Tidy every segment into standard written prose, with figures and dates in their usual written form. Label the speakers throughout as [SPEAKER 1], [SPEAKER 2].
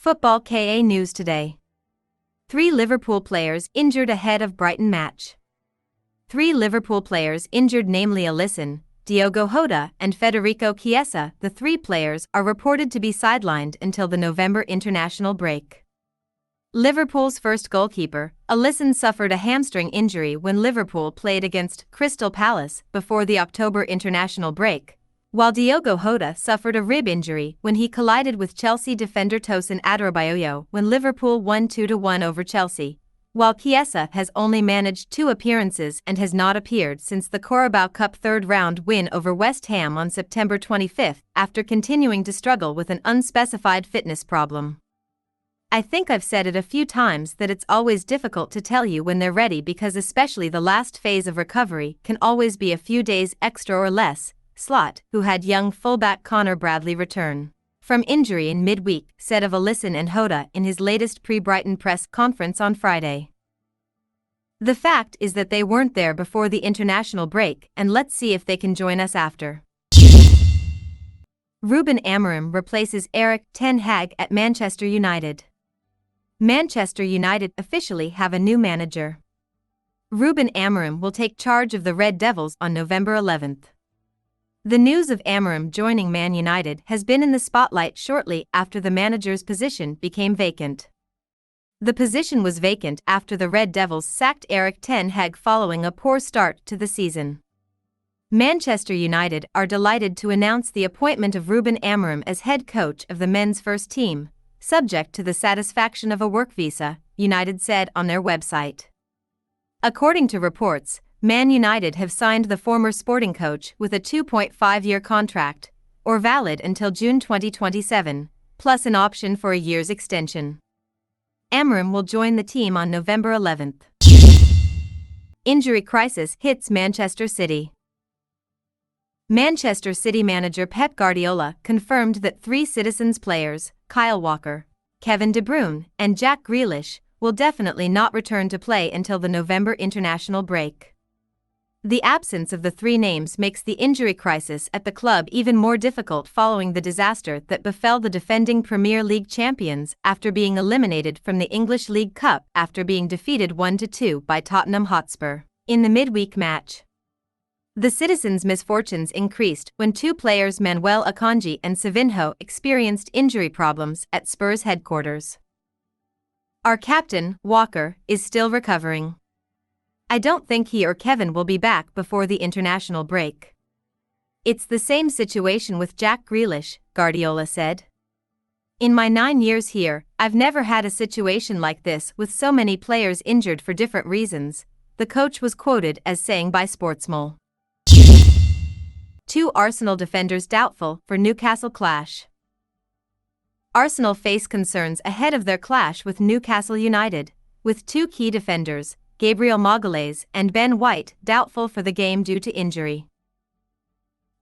[SPEAKER 1] Football KA News today. 3 Liverpool players injured ahead of Brighton match. 3 Liverpool players injured, namely Alisson, Diogo Jota and Federico Chiesa. The 3 players are reported to be sidelined until the November international break. Liverpool's first goalkeeper, Alisson, suffered a hamstring injury when Liverpool played against Crystal Palace before the October international break, while Diogo Jota suffered a rib injury when he collided with Chelsea defender Tosin Adarabioyo when Liverpool won 2-1 over Chelsea, while Chiesa has only managed 2 appearances and has not appeared since the Carabao Cup third-round win over West Ham on September 25 after continuing to struggle with an unspecified fitness problem. I think I've said it a few times that it's always difficult to tell you when they're ready, because especially the last phase of recovery can always be a few days extra or less, Slot, who had young fullback Connor Bradley return from injury in midweek, said of Alisson and Jota in his latest pre-Brighton press conference on Friday. The fact is that they weren't there before the international break, and let's see if they can join us after. Ruben Amorim replaces Erik Ten Hag at Manchester United. Manchester United officially have a new manager. Ruben Amorim will take charge of the Red Devils on November 11th. The news of Amorim joining Man United has been in the spotlight shortly after the manager's position became vacant. The position was vacant after the Red Devils sacked Erik Ten Hag following a poor start to the season. Manchester United are delighted to announce the appointment of Ruben Amorim as head coach of the men's first team, subject to the satisfaction of a work visa, United said on their website. According to reports, Man United have signed the former Sporting coach with a 2.5-year contract, or valid until June 2027, plus an option for a year's extension. Amorim will join the team on November 11th. Injury crisis hits Manchester City. Manchester City manager Pep Guardiola confirmed that 3 Citizens players, Kyle Walker, Kevin De Bruyne, and Jack Grealish, will definitely not return to play until the November international break. The absence of the 3 names makes the injury crisis at the club even more difficult following the disaster that befell the defending Premier League champions after being eliminated from the English League Cup after being defeated 1-2 by Tottenham Hotspur in the midweek match. The Citizens' misfortunes increased when 2 players, Manuel Akanji and Savinho, experienced injury problems at Spurs headquarters. Our captain, Walker, is still recovering. I don't think he or Kevin will be back before the international break. It's the same situation with Jack Grealish, Guardiola said. In my 9 years here, I've never had a situation like this with so many players injured for different reasons, the coach was quoted as saying by Sportsmole. 2 Arsenal defenders doubtful for Newcastle clash. Arsenal face concerns ahead of their clash with Newcastle United, with 2 key defenders, Gabriel Magalhaes and Ben White, doubtful for the game due to injury.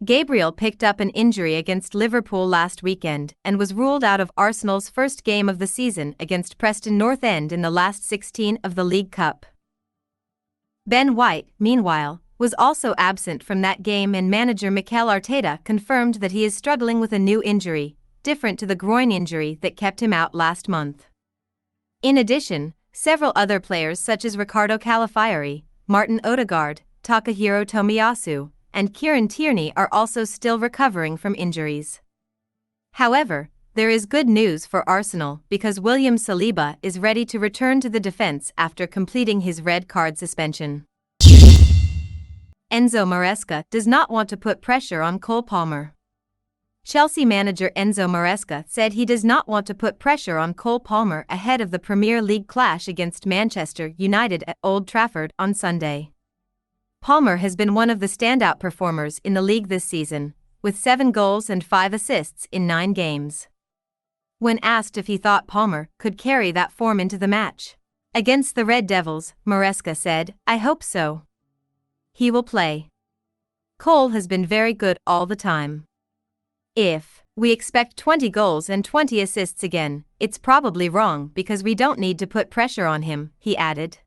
[SPEAKER 1] Gabriel picked up an injury against Liverpool last weekend and was ruled out of Arsenal's first game of the season against Preston North End in the last 16 of the League Cup. Ben White, meanwhile, was also absent from that game, and manager Mikel Arteta confirmed that he is struggling with a new injury, different to the groin injury that kept him out last month. In addition, several other players such as Ricardo Calafiori, Martin Odegaard, Takahiro Tomiyasu, and Kieran Tierney are also still recovering from injuries. However, there is good news for Arsenal because William Saliba is ready to return to the defense after completing his red card suspension. Enzo Maresca does not want to put pressure on Cole Palmer. Chelsea manager Enzo Maresca said he does not want to put pressure on Cole Palmer ahead of the Premier League clash against Manchester United at Old Trafford on Sunday. Palmer has been one of the standout performers in the league this season, with 7 goals and 5 assists in 9 games. When asked if he thought Palmer could carry that form into the match against the Red Devils, Maresca said, "I hope so. He will play. Cole has been very good all the time. If we expect 20 goals and 20 assists again, it's probably wrong because we don't need to put pressure on him," he added.